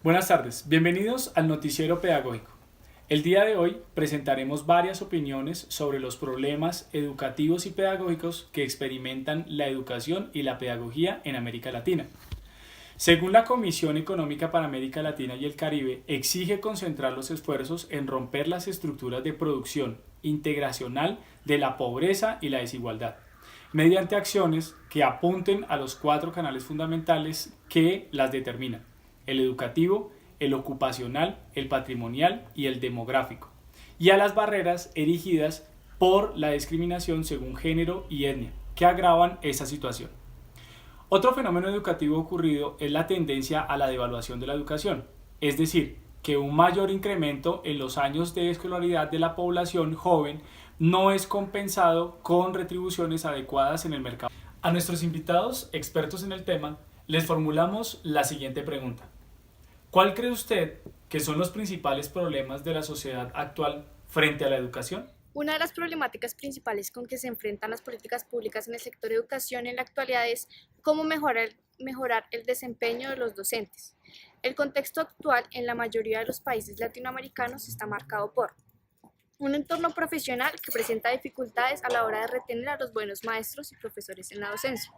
Buenas tardes, bienvenidos al Noticiero Pedagógico. El día de hoy presentaremos varias opiniones sobre los problemas educativos y pedagógicos que experimentan la educación y la pedagogía en América Latina. Según la Comisión Económica para América Latina y el Caribe, exige concentrar los esfuerzos en romper las estructuras de producción integracional de la pobreza y la desigualdad, mediante acciones que apunten a los 4 canales fundamentales que las determinan: el educativo, el ocupacional, el patrimonial y el demográfico, y a las barreras erigidas por la discriminación según género y etnia, que agravan esa situación. Otro fenómeno educativo ocurrido es la tendencia a la devaluación de la educación, es decir, que un mayor incremento en los años de escolaridad de la población joven no es compensado con retribuciones adecuadas en el mercado. A nuestros invitados expertos en el tema les formulamos la siguiente pregunta: ¿cuál cree usted que son los principales problemas de la sociedad actual frente a la educación? Una de las problemáticas principales con que se enfrentan las políticas públicas en el sector de educación en la actualidad es cómo mejorar el desempeño de los docentes. El contexto actual en la mayoría de los países latinoamericanos está marcado por un entorno profesional que presenta dificultades a la hora de retener a los buenos maestros y profesores en la docencia.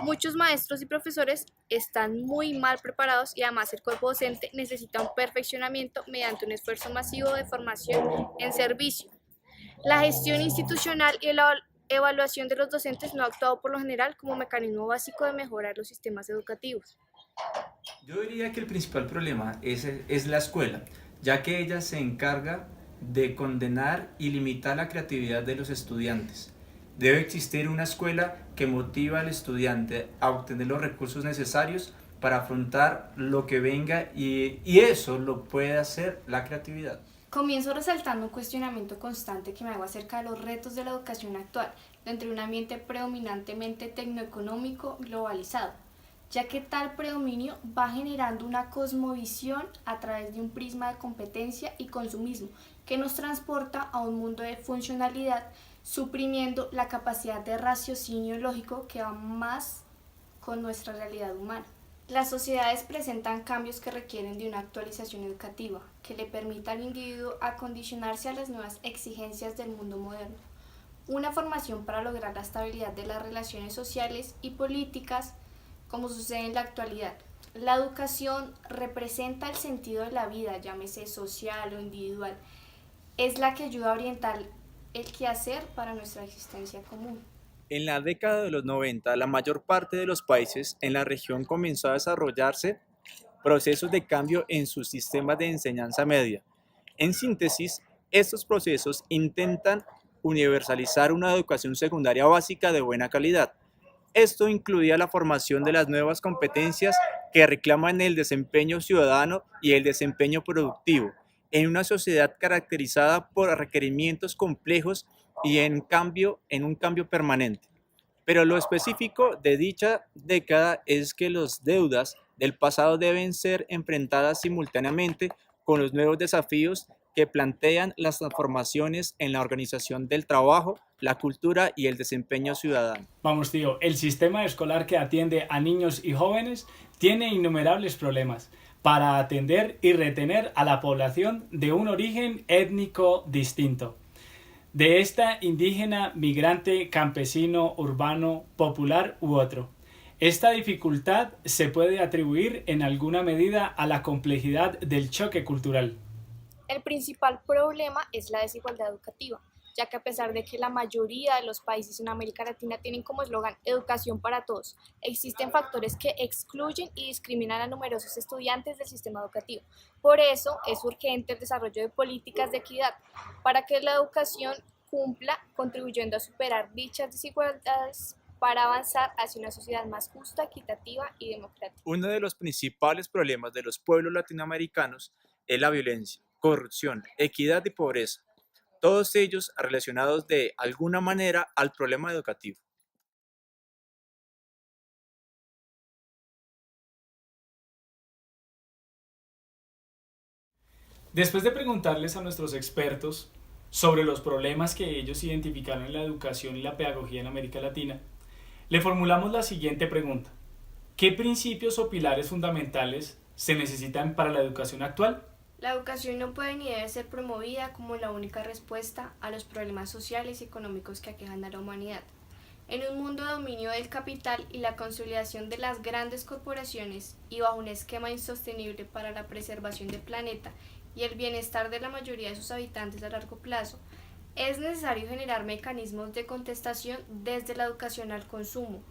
Muchos maestros y profesores están muy mal preparados y además el cuerpo docente necesita un perfeccionamiento mediante un esfuerzo masivo de formación en servicio. La gestión institucional y la evaluación de los docentes no ha actuado por lo general como mecanismo básico de mejorar los sistemas educativos. Yo diría que el principal problema es la escuela, ya que ella se encarga de condenar y limitar la creatividad de los estudiantes. Debe existir una escuela que motiva al estudiante a obtener los recursos necesarios para afrontar lo que venga y eso lo puede hacer la creatividad. Comienzo resaltando un cuestionamiento constante que me hago acerca de los retos de la educación actual dentro de un ambiente predominantemente tecnoeconómico globalizado, ya que tal predominio va generando una cosmovisión a través de un prisma de competencia y consumismo que nos transporta a un mundo de funcionalidad, suprimiendo la capacidad de raciocinio lógico que va más con nuestra realidad humana. Las sociedades presentan cambios que requieren de una actualización educativa que le permita al individuo acondicionarse a las nuevas exigencias del mundo moderno. Una formación para lograr la estabilidad de las relaciones sociales y políticas, como sucede en la actualidad. La educación representa el sentido de la vida, llámese social o individual. Es la que ayuda a orientar el quehacer para nuestra existencia común. En la década de los 90, la mayor parte de los países en la región comenzó a desarrollarse procesos de cambio en sus sistemas de enseñanza media. En síntesis, estos procesos intentan universalizar una educación secundaria básica de buena calidad. Esto incluía la formación de las nuevas competencias que reclaman el desempeño ciudadano y el desempeño productivo, en una sociedad caracterizada por requerimientos complejos y en un cambio permanente. Pero lo específico de dicha década es que las deudas del pasado deben ser enfrentadas simultáneamente con los nuevos desafíos que plantean las transformaciones en la organización del trabajo, la cultura y el desempeño ciudadano. Vamos, tío, el sistema escolar que atiende a niños y jóvenes tiene innumerables problemas para atender y retener a la población de un origen étnico distinto. De esta indígena, migrante, campesino, urbano, popular u otro. Esta dificultad se puede atribuir en alguna medida a la complejidad del choque cultural. El principal problema es la desigualdad educativa, ya que a pesar de que la mayoría de los países en América Latina tienen como eslogan educación para todos, existen factores que excluyen y discriminan a numerosos estudiantes del sistema educativo. Por eso es urgente el desarrollo de políticas de equidad para que la educación cumpla contribuyendo a superar dichas desigualdades para avanzar hacia una sociedad más justa, equitativa y democrática. Uno de los principales problemas de los pueblos latinoamericanos es la violencia, corrupción, equidad y pobreza, todos ellos relacionados de alguna manera al problema educativo. Después de preguntarles a nuestros expertos sobre los problemas que ellos identificaron en la educación y la pedagogía en América Latina, le formulamos la siguiente pregunta: ¿qué principios o pilares fundamentales se necesitan para la educación actual? La educación no puede ni debe ser promovida como la única respuesta a los problemas sociales y económicos que aquejan a la humanidad. En un mundo de dominio del capital y la consolidación de las grandes corporaciones y bajo un esquema insostenible para la preservación del planeta y el bienestar de la mayoría de sus habitantes a largo plazo, es necesario generar mecanismos de contestación desde la educación al consumo,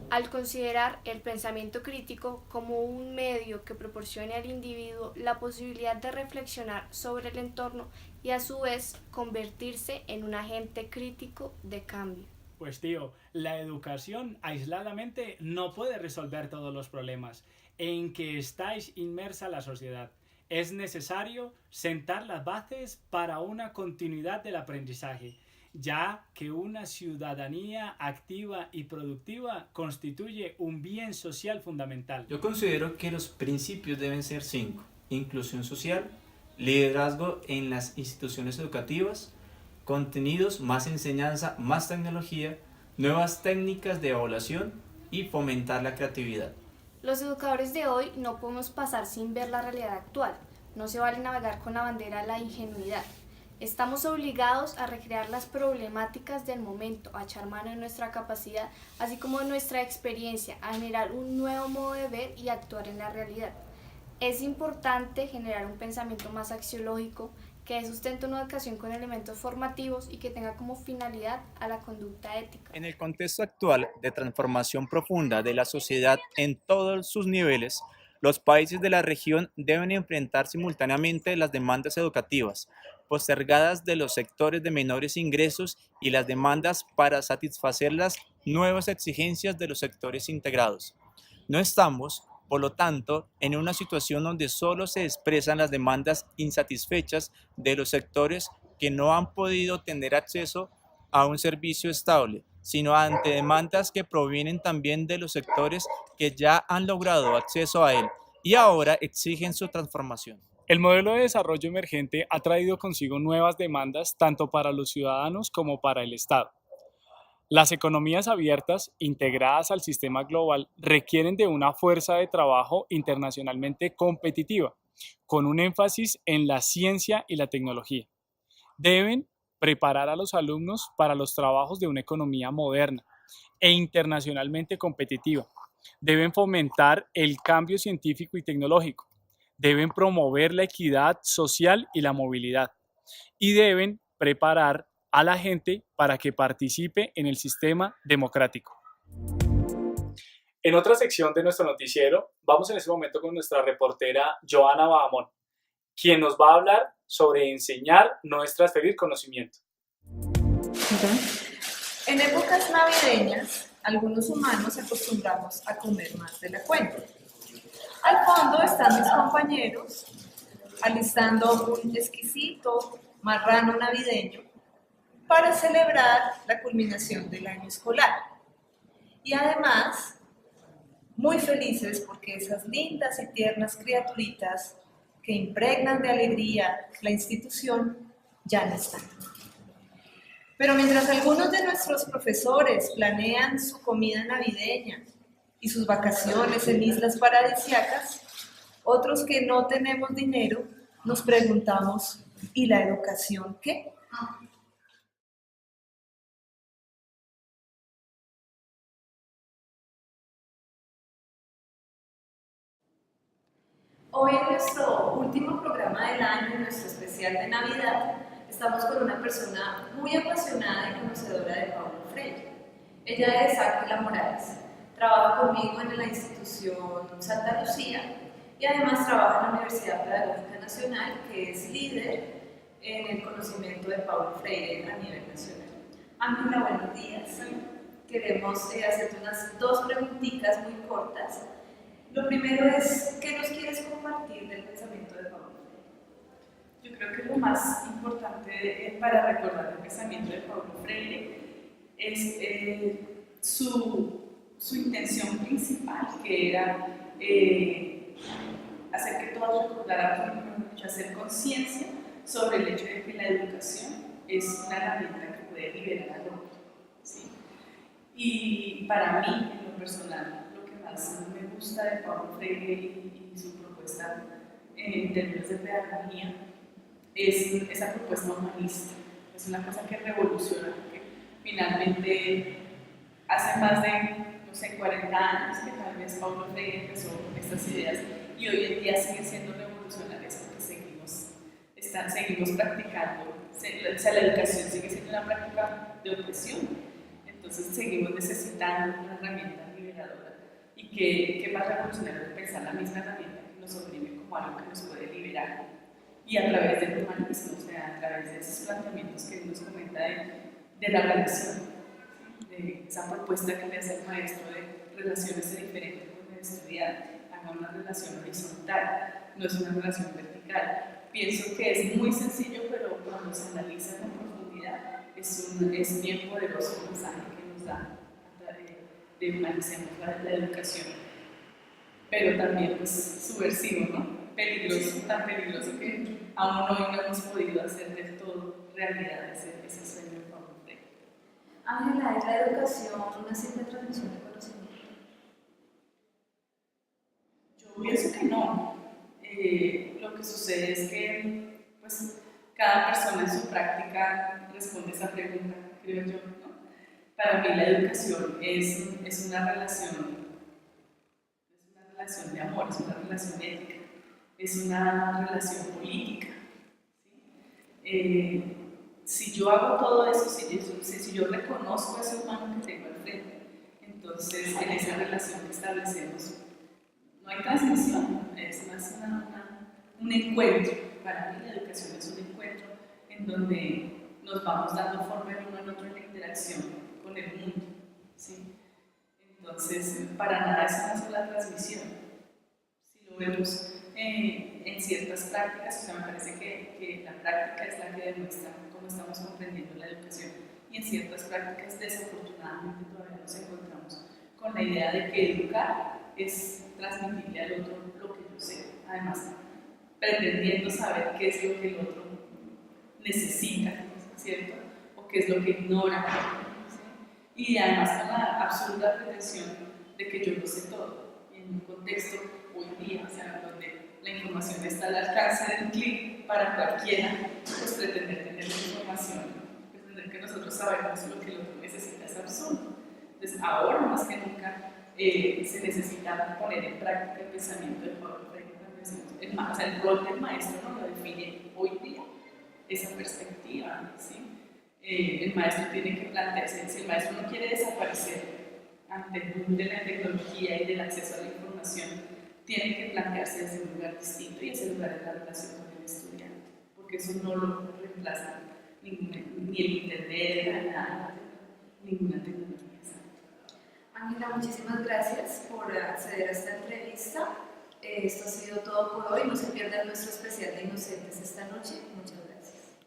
al considerar el pensamiento crítico como un medio que proporcione al individuo la posibilidad de reflexionar sobre el entorno y a su vez convertirse en un agente crítico de cambio. Pues tío, la educación aisladamente no puede resolver todos los problemas en que estáis inmersa la sociedad. Es necesario sentar las bases para una continuidad del aprendizaje, ya que una ciudadanía activa y productiva constituye un bien social fundamental. Yo considero que los principios deben ser 5: inclusión social, liderazgo en las instituciones educativas, contenidos, más enseñanza, más tecnología, nuevas técnicas de evaluación y fomentar la creatividad. Los educadores de hoy no podemos pasar sin ver la realidad actual. No se vale navegar con la bandera de la ingenuidad. Estamos obligados a recrear las problemáticas del momento, a echar mano de nuestra capacidad, así como de nuestra experiencia, a generar un nuevo modo de ver y actuar en la realidad. Es importante generar un pensamiento más axiológico que sustente una educación con elementos formativos y que tenga como finalidad a la conducta ética. En el contexto actual de transformación profunda de la sociedad en todos sus niveles, los países de la región deben enfrentar simultáneamente las demandas educativas postergadas de los sectores de menores ingresos y las demandas para satisfacer las nuevas exigencias de los sectores integrados. No estamos, por lo tanto, en una situación donde solo se expresan las demandas insatisfechas de los sectores que no han podido tener acceso a un servicio estable, sino ante demandas que provienen también de los sectores que ya han logrado acceso a él y ahora exigen su transformación. El modelo de desarrollo emergente ha traído consigo nuevas demandas tanto para los ciudadanos como para el Estado. Las economías abiertas, integradas al sistema global, requieren de una fuerza de trabajo internacionalmente competitiva, con un énfasis en la ciencia y la tecnología. Deben preparar a los alumnos para los trabajos de una economía moderna e internacionalmente competitiva. Deben fomentar el cambio científico y tecnológico. Deben promover la equidad social y la movilidad. Y deben preparar a la gente para que participe en el sistema democrático. En otra sección de nuestro noticiero, vamos en este momento con nuestra reportera Joana Bahamón, quien nos va a hablar sobre enseñar no es transferir conocimiento. En épocas navideñas, algunos humanos acostumbramos a comer más de la cuenta. Al fondo están mis compañeros alistando un exquisito marrano navideño para celebrar la culminación del año escolar. Y además, muy felices porque esas lindas y tiernas criaturitas que impregnan de alegría la institución ya no están. Pero mientras algunos de nuestros profesores planean su comida navideña y sus vacaciones en islas paradisíacas, otros que no tenemos dinero nos preguntamos, ¿y la educación qué? Hoy en nuestro último programa del año, nuestro especial de Navidad, estamos con una persona muy apasionada y conocedora de Paulo Freire. Ella es Ángela Morales, trabaja conmigo en la institución Santa Lucía y además trabaja en la Universidad Pedagógica Nacional, que es líder en el conocimiento de Paulo Freire a nivel nacional. Ángela, buenos días. Queremos hacerte unas 2 preguntitas muy cortas. Lo primero es, ¿qué nos quieres compartir del pensamiento de Paulo Freire? Yo creo que lo más importante para recordar el pensamiento de Paulo Freire es su intención principal, que era hacer que todos recordáramos, hacer conciencia sobre el hecho de que la educación es una herramienta que puede liberar al otro, ¿sí? Y para mí, en lo personal, lo que más me gusta de Paulo Freire y su propuesta propuesta en términos de pedagogía es esa propuesta humanista. Es una cosa que revoluciona, porque finalmente hace más de, no sé, 40 años que tal vez Paulo Freire empezó estas ideas y hoy en día siguen siendo revolucionarias porque seguimos practicando, o sea, la educación sigue siendo una práctica de opresión, entonces seguimos necesitando una herramienta liberadora y que más revolucionario que pensar la misma herramienta que nos oprime como algo que nos puede liberar y a través del humanismo, o sea, a través de esos planteamientos que nos comenta de la relación, de esa propuesta que le hace el maestro de relaciones diferentes con el estudiante, haga una relación horizontal, no es una relación vertical. Pienso que es muy sencillo, pero cuando se analiza con profundidad es bien poderoso el mensaje que nos da de humanicemos la educación, pero también pues subversivo, ¿no? Peligroso, tan peligroso que aún hoy no hemos podido hacer del todo realidad ese sueño de Paulo Freire. Ángela, ¿es la educación una simple transmisión de conocimiento? Yo pienso que no. Lo que sucede es que pues, cada persona en su práctica responde esa pregunta, creo yo, ¿no? Para mí la educación es una relación de amor, es una relación ética, es una relación política. ¿Sí? Si yo hago todo eso, si yo reconozco a ese humano que tengo al frente, entonces en esa relación que establecemos no hay transmisión, es más un encuentro. Para mí la educación es un encuentro en donde nos vamos dando forma el uno al otro en la interacción con el mundo. ¿Sí? Entonces, para nada es una sola transmisión. Si lo vemos en ciertas prácticas, o sea, me parece que la práctica es la que demuestra cómo estamos comprendiendo la educación. Y en ciertas prácticas, desafortunadamente, todavía nos encontramos con la idea de que educar es transmitirle al otro lo que yo sé. Además, pretendiendo saber qué es lo que el otro necesita, ¿cierto? O qué es lo que ignora. ¿Sí? Y además con la absurda pretensión de que yo lo sé todo. Y en un contexto hoy día, o sea, donde la información está al alcance de un clic para cualquiera, pues pretender tener la información, pretender que nosotros sabemos lo que el otro necesita es absurdo. Entonces, ahora más que nunca se necesita poner en práctica el pensamiento de Paulo Freire. O sea, el rol del maestro no lo define hoy día, esa perspectiva, ¿sí? El maestro tiene que plantearse, si el maestro no quiere desaparecer ante el boom de la tecnología y del acceso a la información, tiene que plantearse desde un lugar distinto y ese lugar es la relación con el estudiante, porque eso no lo reemplaza ni el internet, ninguna tecnología. Ángela, muchísimas gracias por acceder a esta entrevista. Esto ha sido todo por hoy. No se pierdan nuestro especial de Inocentes esta noche. Muchas gracias.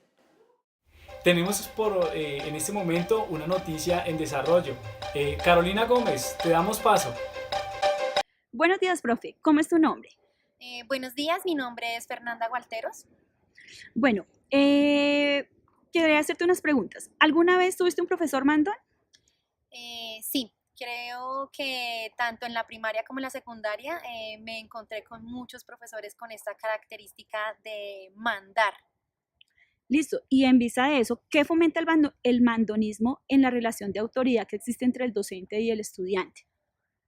Tenemos en este momento una noticia en desarrollo. Carolina Gómez, te damos paso. Buenos días, profe. ¿Cómo es tu nombre? Buenos días, mi nombre es Fernanda Gualteros. Bueno, quería hacerte unas preguntas. ¿Alguna vez tuviste un profesor mandón? Sí, creo que tanto en la primaria como en la secundaria me encontré con muchos profesores con esta característica de mandar. Listo. Y en vista de eso, ¿qué fomenta el mandonismo en la relación de autoridad que existe entre el docente y el estudiante?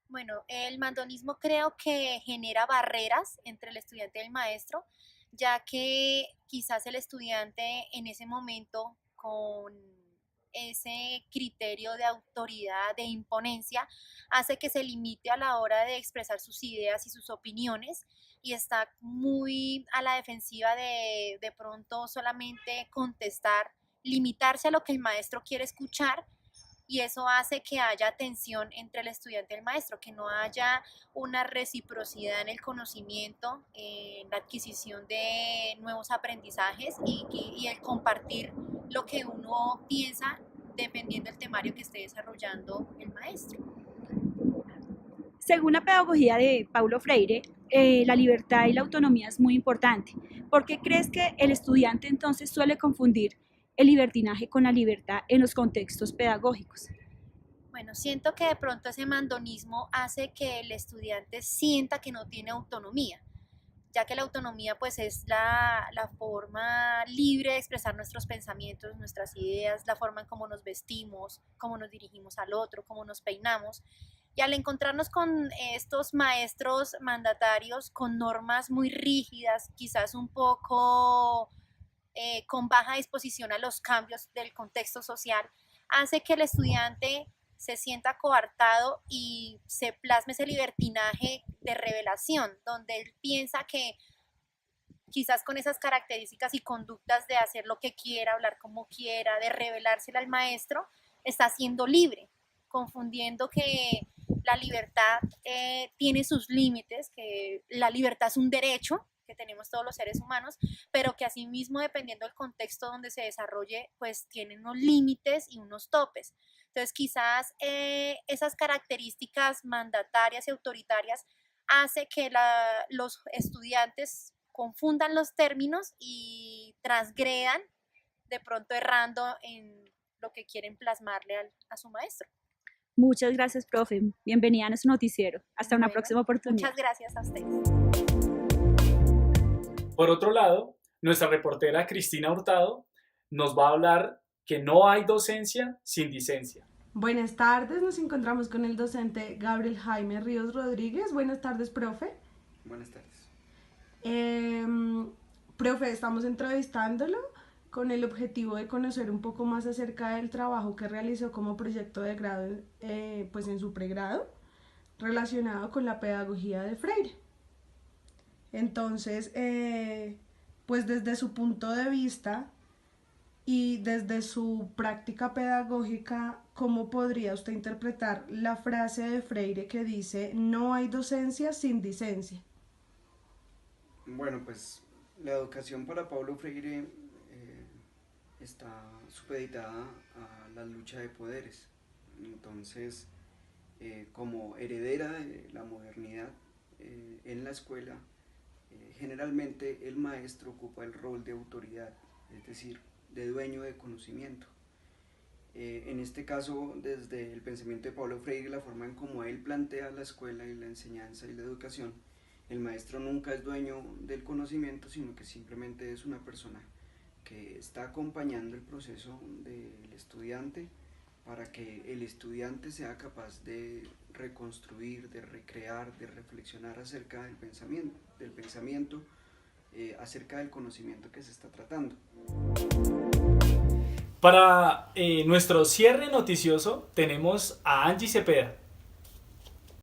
Bueno, el mandonismo creo que genera barreras entre el estudiante y el maestro, ya que quizás el estudiante en ese momento con ese criterio de autoridad, de imponencia, hace que se limite a la hora de expresar sus ideas y sus opiniones y está muy a la defensiva de pronto solamente contestar, limitarse a lo que el maestro quiere escuchar. Y eso hace que haya tensión entre el estudiante y el maestro, que no haya una reciprocidad en el conocimiento, en la adquisición de nuevos aprendizajes y el compartir lo que uno piensa dependiendo del temario que esté desarrollando el maestro. Según la pedagogía de Paulo Freire, la libertad y la autonomía es muy importante. ¿Por qué crees que el estudiante entonces suele confundir el libertinaje con la libertad en los contextos pedagógicos? Bueno, siento que de pronto ese mandonismo hace que el estudiante sienta que no tiene autonomía. ya que la autonomía pues es la forma libre de expresar nuestros pensamientos, nuestras ideas, la forma en cómo nos vestimos, cómo nos dirigimos al otro, cómo nos peinamos. Y al encontrarnos con estos maestros mandatarios con normas muy rígidas, quizás un poco con baja disposición a los cambios del contexto social, hace que el estudiante se sienta coartado y se plasme ese libertinaje de revelación, donde él piensa que quizás con esas características y conductas de hacer lo que quiera, hablar como quiera, de revelársela al maestro, está siendo libre, confundiendo que la libertad tiene sus límites, que la libertad es un derecho que tenemos todos los seres humanos, pero que asimismo, dependiendo del contexto donde se desarrolle, pues tiene unos límites y unos topes. Entonces quizás esas características mandatarias y autoritarias hace que los estudiantes confundan los términos y transgredan, de pronto errando en lo que quieren plasmarle a su maestro. Muchas gracias, profe. Bienvenida a nuestro noticiero. Hasta una próxima oportunidad. Muchas gracias a ustedes. Por otro lado, nuestra reportera Cristina Hurtado nos va a hablar que no hay docencia sin dicencia. Buenas tardes, nos encontramos con el docente Gabriel Jaime Ríos Rodríguez. Buenas tardes, profe. Buenas tardes. Profe, estamos entrevistándolo con el objetivo de conocer un poco más acerca del trabajo que realizó como proyecto de grado pues en su pregrado relacionado con la pedagogía de Freire. Entonces, pues desde su punto de vista y desde su práctica pedagógica, ¿cómo podría usted interpretar la frase de Freire que dice no hay docencia sin dicencia? Bueno, pues la educación para Paulo Freire está supeditada a la lucha de poderes. Entonces, como heredera de la modernidad en la escuela, generalmente el maestro ocupa el rol de autoridad, es decir, de dueño de conocimiento. En este caso, desde el pensamiento de Paulo Freire, la forma en cómo él plantea la escuela y la enseñanza y la educación, el maestro nunca es dueño del conocimiento, sino que simplemente es una persona que está acompañando el proceso del estudiante para que el estudiante sea capaz de reconstruir, de recrear, de reflexionar acerca del pensamiento, acerca del conocimiento que se está tratando. Para nuestro cierre noticioso tenemos a Angie Cepeda,